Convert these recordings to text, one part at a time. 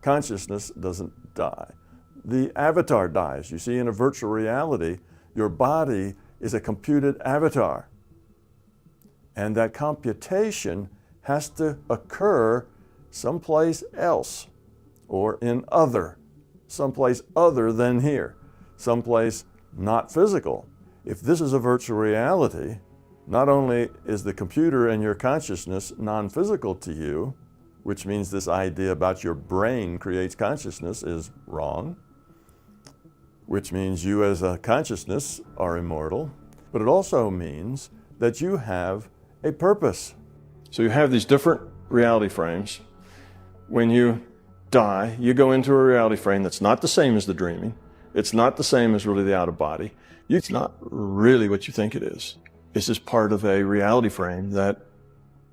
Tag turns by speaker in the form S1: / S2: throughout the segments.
S1: consciousness doesn't die. The avatar dies. You see, in a virtual reality, your body is a computed avatar. And that computation has to occur someplace else, or in someplace other than here, someplace not physical. If this is a virtual reality, not only is the computer and your consciousness non-physical to you, which means this idea about your brain creates consciousness is wrong, which means you as a consciousness are immortal, but it also means that you have a purpose. So you have these different reality frames. When you die, you go into a reality frame that's not the same as the dreaming. It's not the same as really the out of body. It's not really what you think it is. It's just part of a reality frame that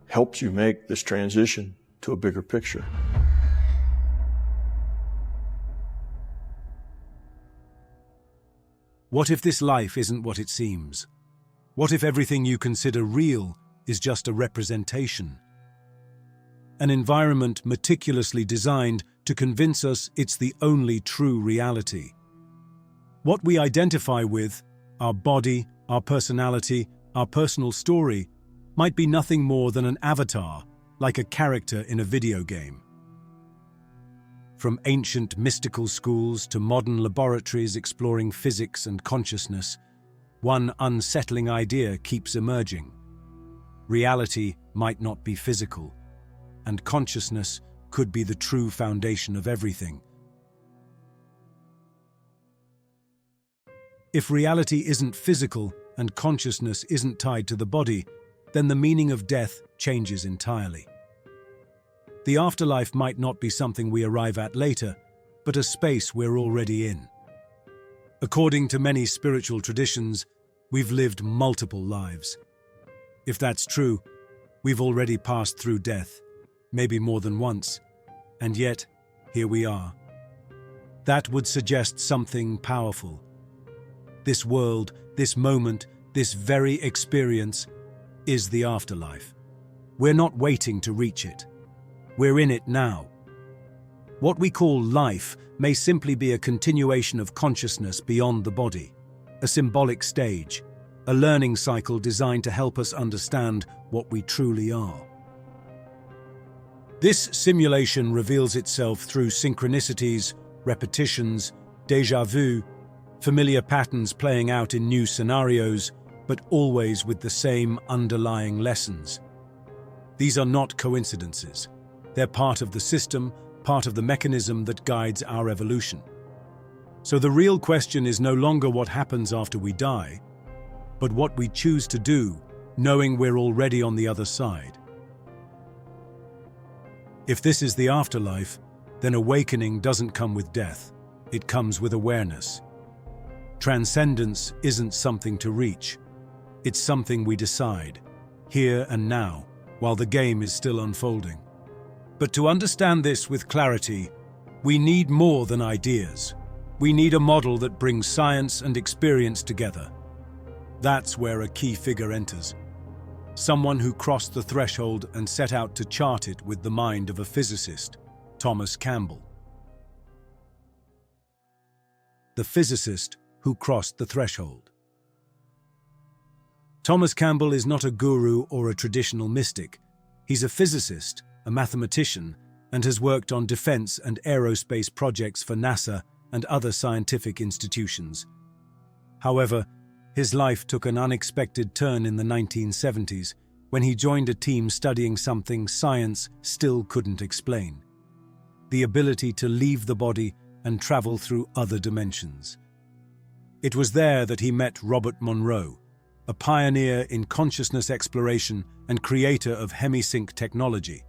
S1: helps you make this transition to a bigger picture.
S2: What if this life isn't what it seems? What if everything you consider real is just a representation? An environment meticulously designed to convince us it's the only true reality. What we identify with, our body, our personality, our personal story, might be nothing more than an avatar, like a character in a video game. From ancient mystical schools to modern laboratories exploring physics and consciousness, one unsettling idea keeps emerging. Reality might not be physical, and consciousness could be the true foundation of everything. If reality isn't physical and consciousness isn't tied to the body, then the meaning of death changes entirely. The afterlife might not be something we arrive at later, but a space we're already in. According to many spiritual traditions, we've lived multiple lives. If that's true, we've already passed through death, maybe more than once, and yet, here we are. That would suggest something powerful. This world, this moment, this very experience is the afterlife. We're not waiting to reach it. We're in it now. What we call life may simply be a continuation of consciousness beyond the body, a symbolic stage, a learning cycle designed to help us understand what we truly are. This simulation reveals itself through synchronicities, repetitions, déjà vu, familiar patterns playing out in new scenarios, but always with the same underlying lessons. These are not coincidences. They're part of the system, part of the mechanism that guides our evolution. So the real question is no longer what happens after we die, but what we choose to do, knowing we're already on the other side. If this is the afterlife, then awakening doesn't come with death. It comes with awareness. Transcendence isn't something to reach. It's something we decide, here and now, while the game is still unfolding. But to understand this with clarity, we need more than ideas. We need a model that brings science and experience together. That's where a key figure enters. Someone who crossed the threshold and set out to chart it with the mind of a physicist, Thomas Campbell. The physicist who crossed the threshold. Thomas Campbell is not a guru or a traditional mystic. He's a physicist, a mathematician, and has worked on defense and aerospace projects for NASA and other scientific institutions. However, his life took an unexpected turn in the 1970s when he joined a team studying something science still couldn't explain: the ability to leave the body and travel through other dimensions. It was there that he met Robert Monroe, a pioneer in consciousness exploration and creator of hemisync technology,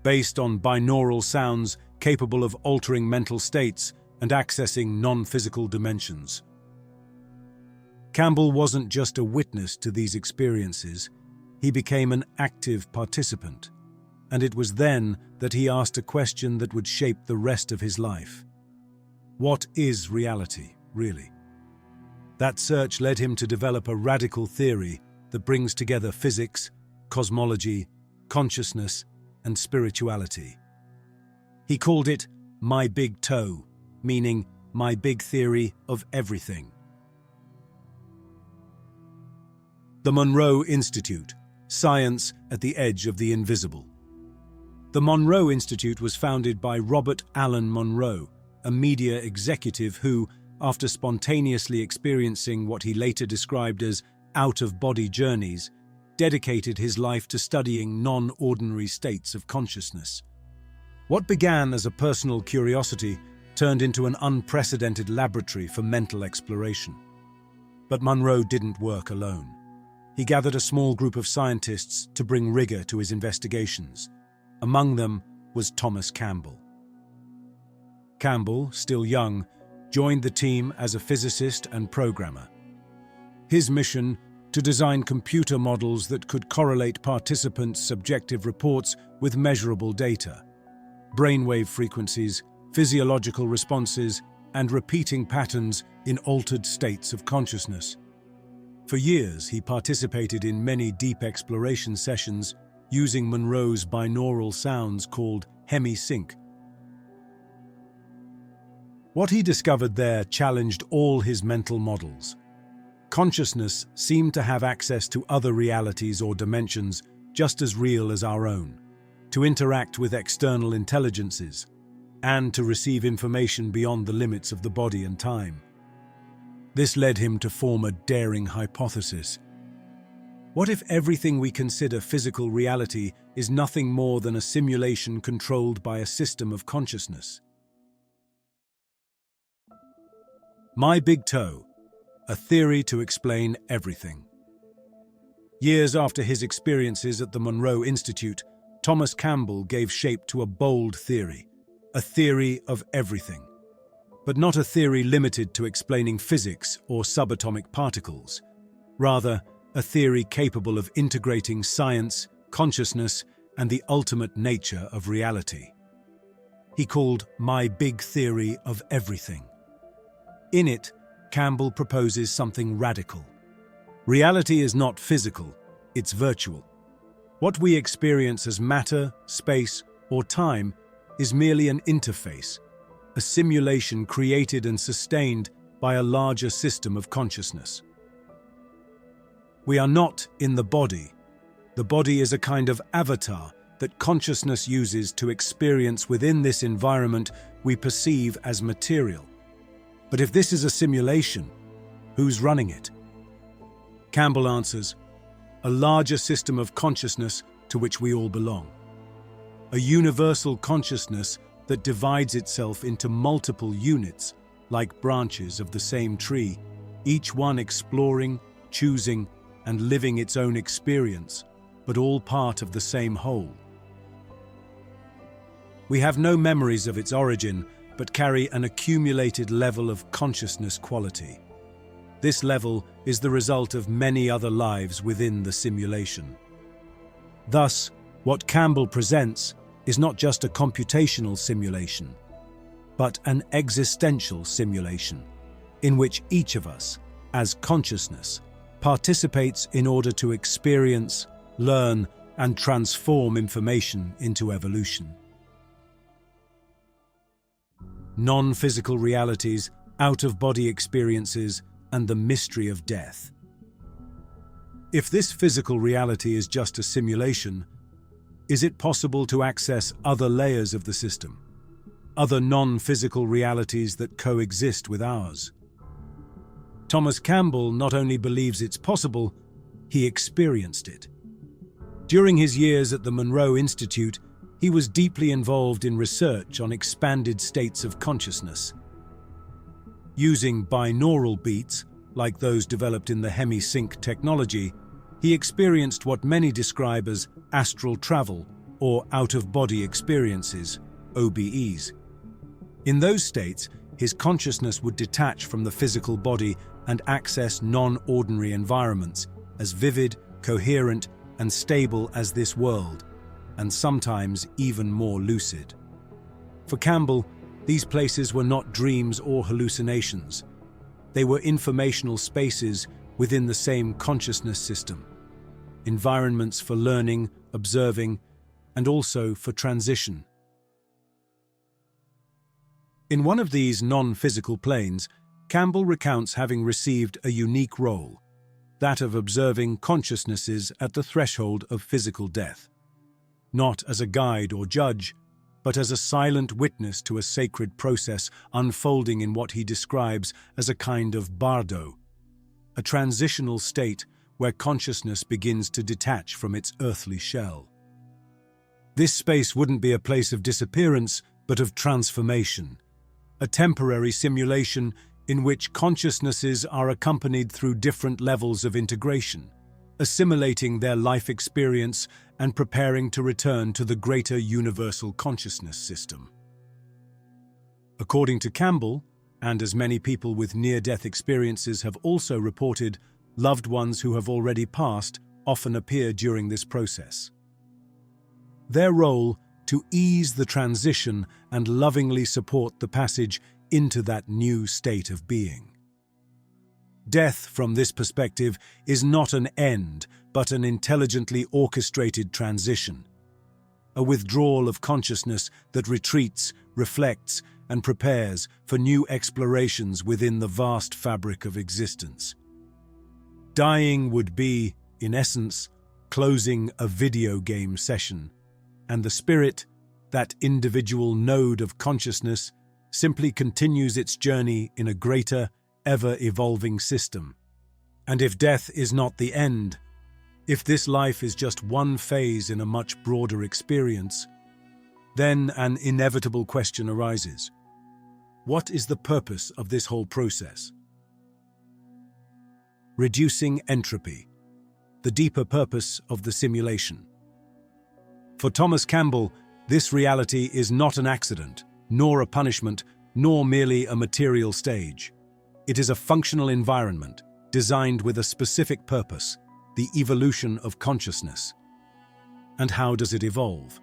S2: based on binaural sounds capable of altering mental states and accessing non-physical dimensions. Campbell wasn't just a witness to these experiences, he became an active participant, and it was then that he asked a question that would shape the rest of his life. What is reality, really? That search led him to develop a radical theory that brings together physics, cosmology, consciousness, and spirituality. He called it my big toe, meaning my big theory of everything. The Monroe Institute, Science at the Edge of the Invisible. The Monroe Institute was founded by Robert Allen Monroe, a media executive who, after spontaneously experiencing what he later described as out-of-body journeys, dedicated his life to studying non-ordinary states of consciousness. What began as a personal curiosity turned into an unprecedented laboratory for mental exploration. But Monroe didn't work alone. He gathered a small group of scientists to bring rigor to his investigations. Among them was Thomas Campbell. Campbell, still young, joined the team as a physicist and programmer. His mission: to design computer models that could correlate participants' subjective reports with measurable data, brainwave frequencies, physiological responses, and repeating patterns in altered states of consciousness. For years, he participated in many deep exploration sessions using Monroe's binaural sounds called hemi-sync. What he discovered there challenged all his mental models. Consciousness seemed to have access to other realities or dimensions just as real as our own, to interact with external intelligences, and to receive information beyond the limits of the body and time. This led him to form a daring hypothesis. What if everything we consider physical reality is nothing more than a simulation controlled by a system of consciousness? My big toe, a theory to explain everything. Years after his experiences at the Monroe Institute, Thomas Campbell gave shape to a bold theory, a theory of everything. But not a theory limited to explaining physics or subatomic particles. Rather, a theory capable of integrating science, consciousness, and the ultimate nature of reality. He called my big theory of everything. In it, Campbell proposes something radical. Reality is not physical, it's virtual. What we experience as matter, space, or time is merely an interface, a simulation created and sustained by a larger system of consciousness. We are not in the body. The body is a kind of avatar that consciousness uses to experience within this environment we perceive as material. But if this is a simulation, who's running it? Campbell answers, a larger system of consciousness to which we all belong. A universal consciousness that divides itself into multiple units, like branches of the same tree, each one exploring, choosing, and living its own experience, but all part of the same whole. We have no memories of its origin, but carry an accumulated level of consciousness quality. This level is the result of many other lives within the simulation. Thus, what Campbell presents is not just a computational simulation, but an existential simulation, in which each of us, as consciousness, participates in order to experience, learn, and transform information into evolution. Non-physical realities, out-of-body experiences, and the mystery of death. If this physical reality is just a simulation, is it possible to access other layers of the system, other non-physical realities that coexist with ours? Thomas Campbell not only believes it's possible, he experienced it. During his years at the Monroe Institute, he was deeply involved in research on expanded states of consciousness. Using binaural beats, like those developed in the hemi-sync technology, he experienced what many describe as astral travel or out-of-body experiences, OBEs. In those states, his consciousness would detach from the physical body and access non-ordinary environments, as vivid, coherent, and stable as this world, and sometimes even more lucid. For Campbell, these places were not dreams or hallucinations. They were informational spaces within the same consciousness system, environments for learning, observing, and also for transition. In one of these non-physical planes, Campbell recounts having received a unique role, that of observing consciousnesses at the threshold of physical death. Not as a guide or judge, but as a silent witness to a sacred process unfolding in what he describes as a kind of bardo, a transitional state where consciousness begins to detach from its earthly shell. This space wouldn't be a place of disappearance, but of transformation, a temporary simulation in which consciousnesses are accompanied through different levels of integration, assimilating their life experience and preparing to return to the greater universal consciousness system. According to Campbell, and as many people with near-death experiences have also reported, loved ones who have already passed often appear during this process. Their role to ease the transition and lovingly support the passage into that new state of being. Death, from this perspective, is not an end, but an intelligently orchestrated transition, a withdrawal of consciousness that retreats, reflects, and prepares for new explorations within the vast fabric of existence. Dying would be, in essence, closing a video game session, and the spirit, that individual node of consciousness, simply continues its journey in a greater, ever-evolving system. And if death is not the end, if this life is just one phase in a much broader experience, then an inevitable question arises. What is the purpose of this whole process? Reducing entropy, the deeper purpose of the simulation. For Thomas Campbell, this reality is not an accident, nor a punishment, nor merely a material stage. It is a functional environment, designed with a specific purpose, the evolution of consciousness. And how does it evolve?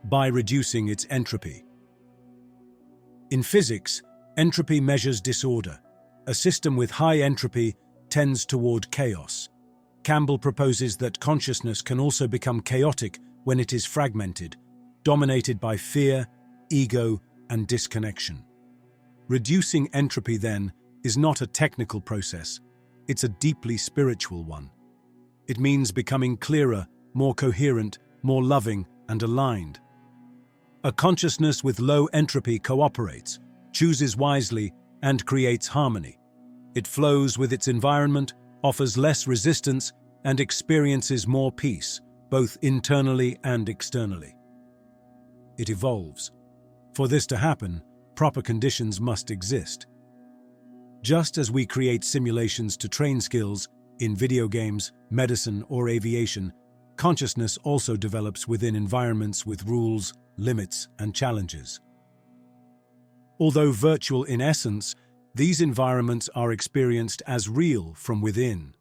S2: By reducing its entropy. In physics, entropy measures disorder. A system with high entropy tends toward chaos. Campbell proposes that consciousness can also become chaotic when it is fragmented, dominated by fear, ego, and disconnection. Reducing entropy, then, is not a technical process. It's a deeply spiritual one. It means becoming clearer, more coherent, more loving, and aligned. A consciousness with low entropy cooperates, chooses wisely, and creates harmony. It flows with its environment, offers less resistance, and experiences more peace, both internally and externally. It evolves. For this to happen, proper conditions must exist. Just as we create simulations to train skills in video games, medicine, or aviation, consciousness also develops within environments with rules, limits, and challenges. Although virtual in essence, these environments are experienced as real from within.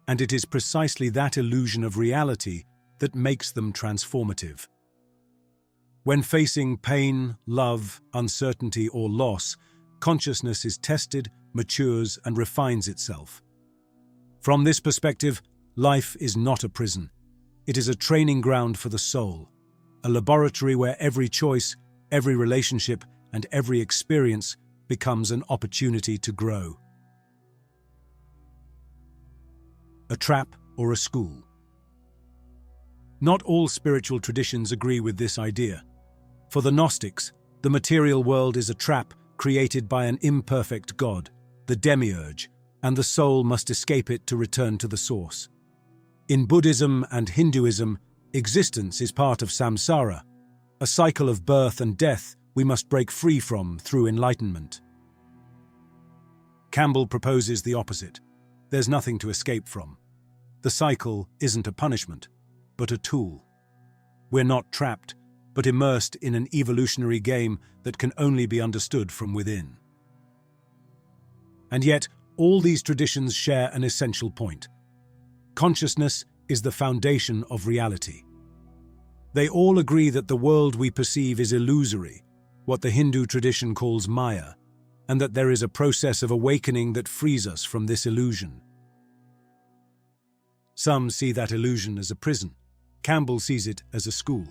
S2: And it is precisely that illusion of reality that makes them transformative. When facing pain, love, uncertainty, or loss, consciousness is tested, matures, and refines itself. From this perspective, life is not a prison. It is a training ground for the soul, a laboratory where every choice, every relationship, and every experience becomes an opportunity to grow. A trap or a school? Not all spiritual traditions agree with this idea. For the Gnostics, the material world is a trap created by an imperfect God, the demiurge, and the soul must escape it to return to the source. In Buddhism and Hinduism, existence is part of samsara, a cycle of birth and death we must break free from through enlightenment. Campbell proposes the opposite. There's nothing to escape from. The cycle isn't a punishment, but a tool. We're not trapped, but immersed in an evolutionary game that can only be understood from within. And yet, all these traditions share an essential point. Consciousness is the foundation of reality. They all agree that the world we perceive is illusory, what the Hindu tradition calls Maya, and that there is a process of awakening that frees us from this illusion. Some see that illusion as a prison. Campbell sees it as a school.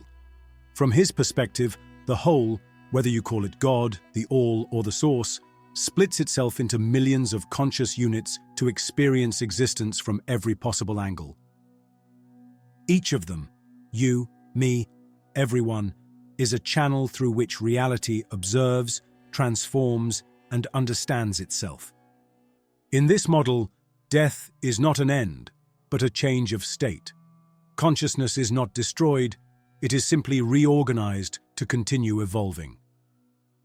S2: From his perspective, the whole, whether you call it God, the All, or the Source, splits itself into millions of conscious units to experience existence from every possible angle. Each of them, you, me, everyone, is a channel through which reality observes, transforms, and understands itself. In this model, death is not an end, but a change of state. Consciousness is not destroyed, it is simply reorganized to continue evolving.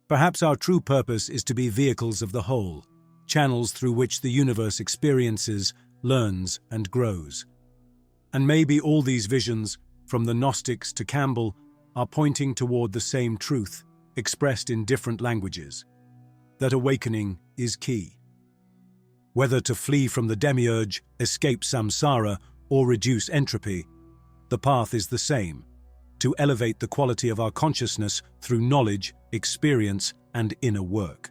S2: Perhaps our true purpose is to be vehicles of the whole, channels through which the universe experiences, learns, and grows. And maybe all these visions, from the Gnostics to Campbell, are pointing toward the same truth, expressed in different languages, that awakening is key. Whether to flee from the demiurge, escape samsara, or reduce entropy, the path is the same: to elevate the quality of our consciousness through knowledge, experience, and inner work.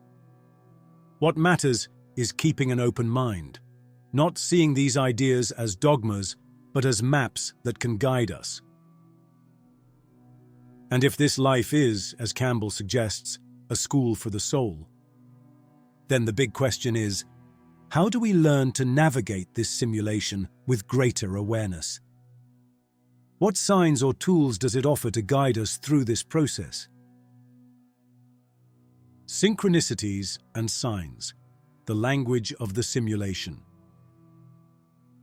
S2: What matters is keeping an open mind, not seeing these ideas as dogmas, but as maps that can guide us. And if this life is, as Campbell suggests, a school for the soul, then the big question is, how do we learn to navigate this simulation with greater awareness? What signs or tools does it offer to guide us through this process? Synchronicities and Signs, the language of the simulation.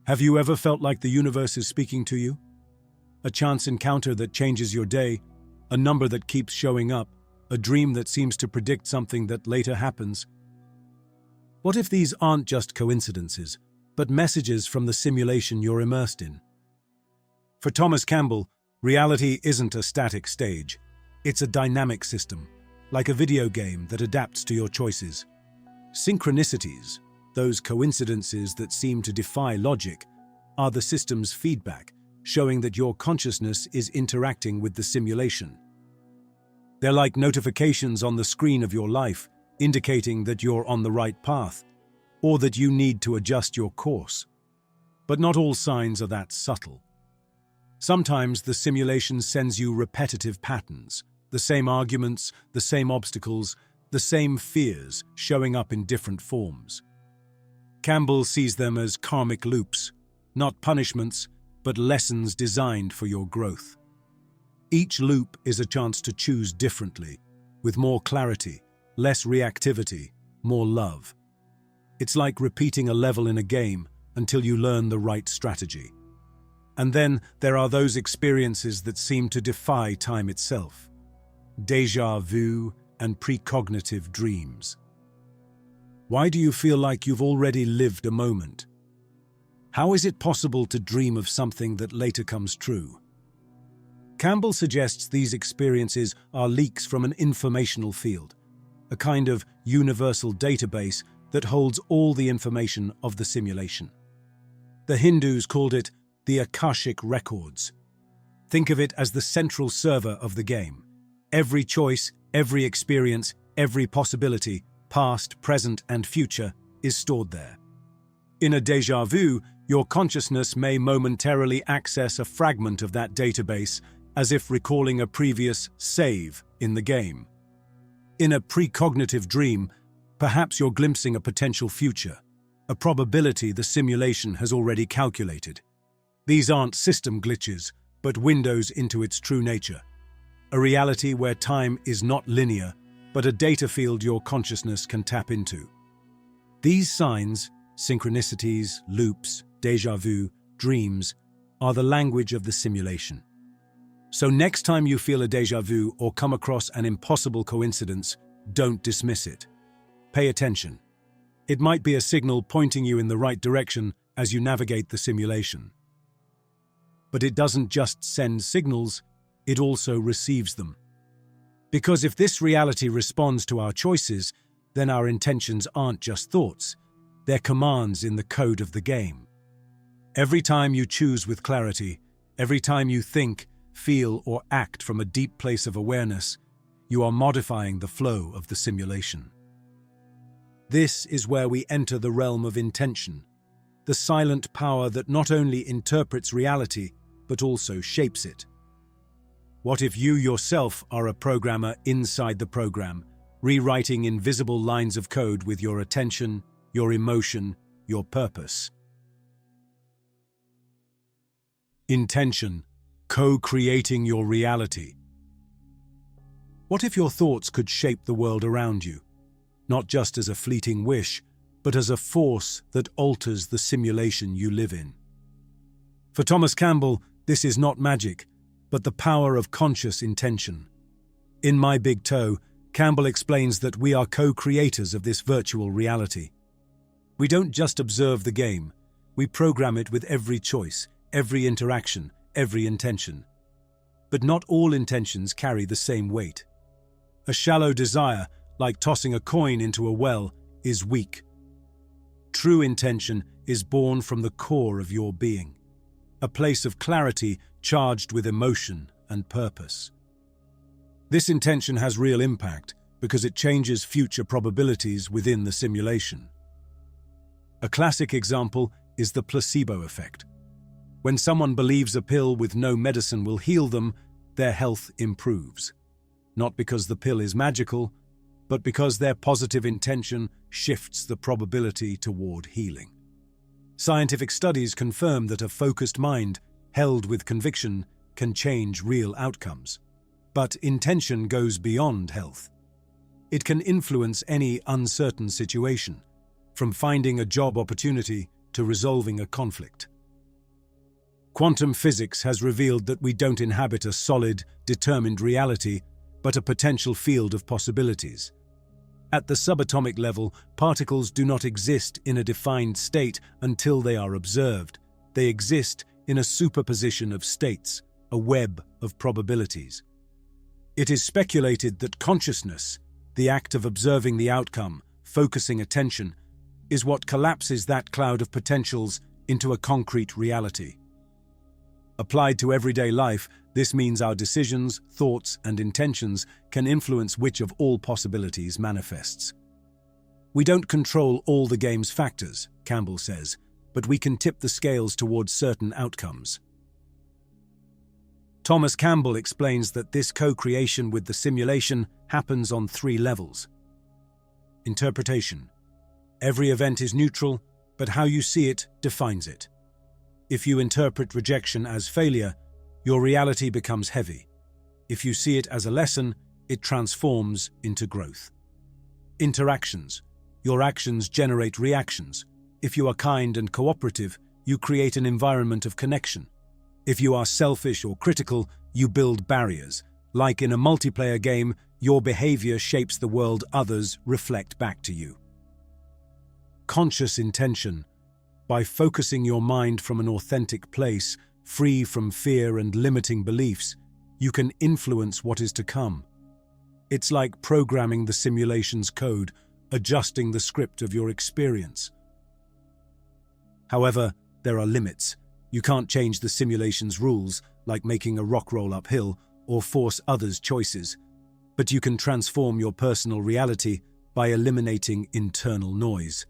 S2: Have you ever felt like the universe is speaking to you? A chance encounter that changes your day, a number that keeps showing up, a dream that seems to predict something that later happens. What if these aren't just coincidences, but messages from the simulation you're immersed in? For Thomas Campbell, reality isn't a static stage. It's a dynamic system, like a video game that adapts to your choices. Synchronicities, those coincidences that seem to defy logic, are the system's feedback, showing that your consciousness is interacting with the simulation. They're like notifications on the screen of your life, indicating that you're on the right path, or that you need to adjust your course. But not all signs are that subtle. Sometimes the simulation sends you repetitive patterns, the same arguments, the same obstacles, the same fears showing up in different forms. Campbell sees them as karmic loops, not punishments, but lessons designed for your growth. Each loop is a chance to choose differently, with more clarity, less reactivity, more love. It's like repeating a level in a game until you learn the right strategy. And then there are those experiences that seem to defy time itself. Déjà vu and precognitive dreams. Why do you feel like you've already lived a moment? How is it possible to dream of something that later comes true? Campbell suggests these experiences are leaks from an informational field, a kind of universal database that holds all the information of the simulation. The Hindus called it the Akashic Records. Think of it as the central server of the game. Every choice, every experience, every possibility, past, present, and future, is stored there. In a déjà vu, your consciousness may momentarily access a fragment of that database, as if recalling a previous save in the game. In a precognitive dream, perhaps you're glimpsing a potential future, a probability the simulation has already calculated. These aren't system glitches, but windows into its true nature. A reality where time is not linear, but a data field your consciousness can tap into. These signs, synchronicities, loops, déjà vu, dreams, are the language of the simulation. So next time you feel a déjà vu or come across an impossible coincidence, don't dismiss it. Pay attention. It might be a signal pointing you in the right direction as you navigate the simulation. But it doesn't just send signals, it also receives them. Because if this reality responds to our choices, then our intentions aren't just thoughts, they're commands in the code of the game. Every time you choose with clarity, every time you think, feel, or act from a deep place of awareness, you are modifying the flow of the simulation. This is where we enter the realm of intention, the silent power that not only interprets reality, but also shapes it. What if you yourself are a programmer inside the program, rewriting invisible lines of code with your attention, your emotion, your purpose? Intention, co-creating your reality. What if your thoughts could shape the world around you, not just as a fleeting wish, but as a force that alters the simulation you live in? For Thomas Campbell, this is not magic, but the power of conscious intention. In My Big Toe, Campbell explains that we are co-creators of this virtual reality. We don't just observe the game, we program it with every choice, every interaction, every intention. But not all intentions carry the same weight. A shallow desire, like tossing a coin into a well, is weak. True intention is born from the core of your being, a place of clarity charged with emotion and purpose. This intention has real impact because it changes future probabilities within the simulation. A classic example is the placebo effect. When someone believes a pill with no medicine will heal them, their health improves. Not because the pill is magical, but because their positive intention shifts the probability toward healing. Scientific studies confirm that a focused mind, held with conviction, can change real outcomes. But intention goes beyond health. It can influence any uncertain situation, from finding a job opportunity to resolving a conflict. Quantum physics has revealed that we don't inhabit a solid, determined reality, but a potential field of possibilities. At the subatomic level, particles do not exist in a defined state until they are observed. They exist in a superposition of states, a web of probabilities. It is speculated that consciousness, the act of observing the outcome, focusing attention, is what collapses that cloud of potentials into a concrete reality. Applied to everyday life, this means our decisions, thoughts, and intentions can influence which of all possibilities manifests. We don't control all the game's factors, Campbell says, but we can tip the scales towards certain outcomes. Thomas Campbell explains that this co-creation with the simulation happens on 3 levels. Interpretation. Every event is neutral, but how you see it defines it. If you interpret rejection as failure, your reality becomes heavy. If you see it as a lesson, it transforms into growth. Interactions. Your actions generate reactions. If you are kind and cooperative, you create an environment of connection. If you are selfish or critical, you build barriers. Like in a multiplayer game, your behavior shapes the world others reflect back to you. Conscious intention. By focusing your mind from an authentic place, free from fear and limiting beliefs, you can influence what is to come. It's like programming the simulation's code, adjusting the script of your experience. However, there are limits. You can't change the simulation's rules, like making a rock roll uphill, or force others' choices, but you can transform your personal reality by eliminating internal noise.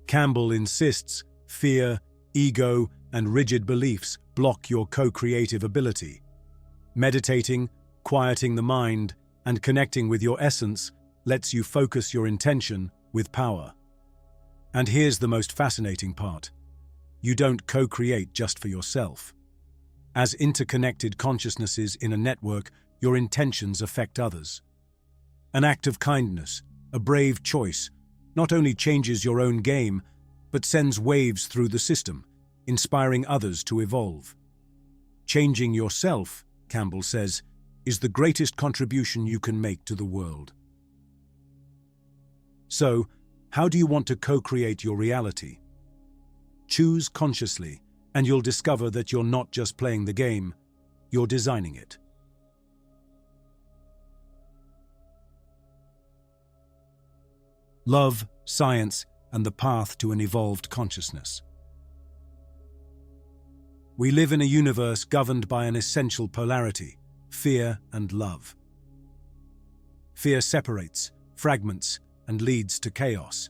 S2: Campbell insists fear, ego, and rigid beliefs block your co-creative ability. Meditating, quieting the mind, and connecting with your essence lets you focus your intention with power. And here's the most fascinating part. You don't co-create just for yourself. As interconnected consciousnesses in a network, your intentions affect others. An act of kindness, a brave choice, not only changes your own game, but sends waves through the system, inspiring others to evolve. Changing yourself, Campbell says, is the greatest contribution you can make to the world. So, how do you want to co-create your reality? Choose consciously, and you'll discover that you're not just playing the game, you're designing it. Love, science, and the path to an evolved consciousness. We live in a universe governed by an essential polarity, fear and love. Fear separates, fragments, and leads to chaos.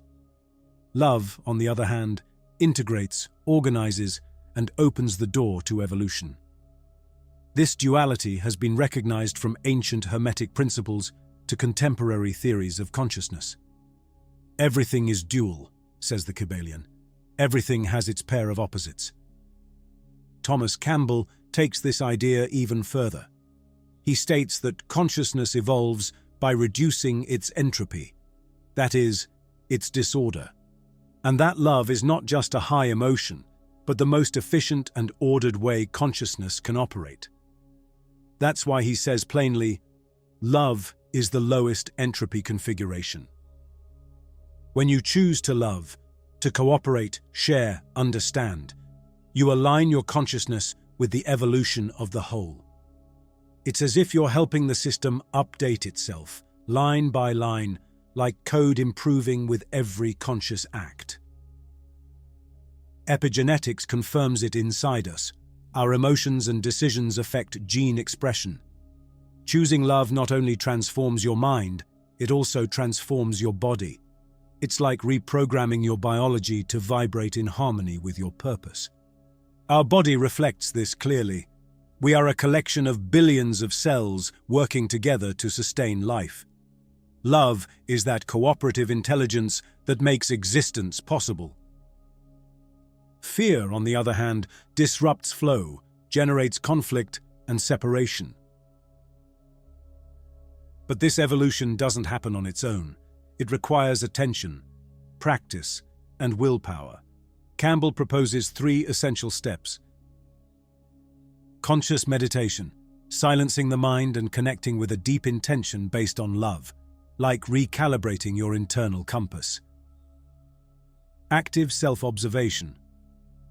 S2: Love, on the other hand, integrates, organizes, and opens the door to evolution. This duality has been recognized from ancient Hermetic principles to contemporary theories of consciousness. Everything is dual, says the Campbellian. Everything has its pair of opposites. Thomas Campbell takes this idea even further. He states that consciousness evolves by reducing its entropy, that is, its disorder. And that love is not just a high emotion, but the most efficient and ordered way consciousness can operate. That's why he says plainly, love is the lowest entropy configuration. When you choose to love, to cooperate, share, understand, you align your consciousness with the evolution of the whole. It's as if you're helping the system update itself, line by line, like code improving with every conscious act. Epigenetics confirms it inside us. Our emotions and decisions affect gene expression. Choosing love not only transforms your mind, it also transforms your body. It's like reprogramming your biology to vibrate in harmony with your purpose. Our body reflects this clearly. We are a collection of billions of cells working together to sustain life. Love is that cooperative intelligence that makes existence possible. Fear, on the other hand, disrupts flow, generates conflict and separation. But this evolution doesn't happen on its own. It requires attention, practice, and willpower. Campbell proposes 3 essential steps. Conscious meditation, silencing the mind and connecting with a deep intention based on love, like recalibrating your internal compass. Active self-observation.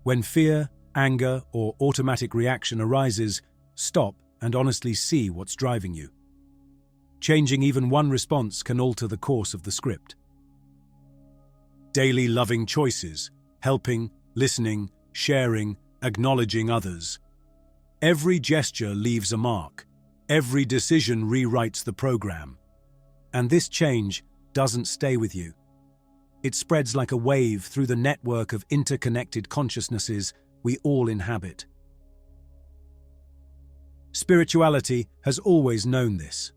S2: When fear, anger, or automatic reaction arises, stop and honestly see what's driving you. Changing even one response can alter the course of the script. Daily loving choices, helping, listening, sharing, acknowledging others. Every gesture leaves a mark. Every decision rewrites the program. And this change doesn't stay with you. It spreads like a wave through the network of interconnected consciousnesses we all inhabit. Spirituality has always known this.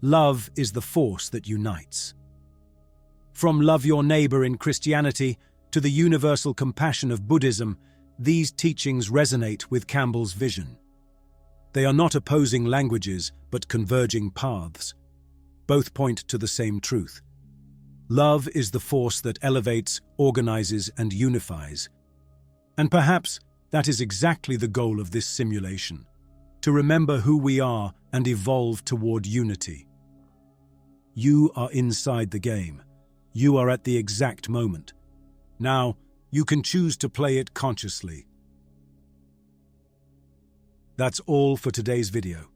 S2: Love is the force that unites. From love your neighbor in Christianity to the universal compassion of Buddhism, these teachings resonate with Campbell's vision. They are not opposing languages, but converging paths. Both point to the same truth. Love is the force that elevates, organizes, and unifies. And perhaps that is exactly the goal of this simulation, to remember who we are and evolve toward unity. You are inside the game. You are at the exact moment. Now, you can choose to play it consciously. That's all for today's video.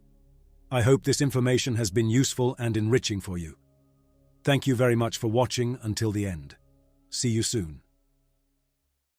S2: I hope this information has been useful and enriching for you. Thank you very much for watching until the end. See you soon.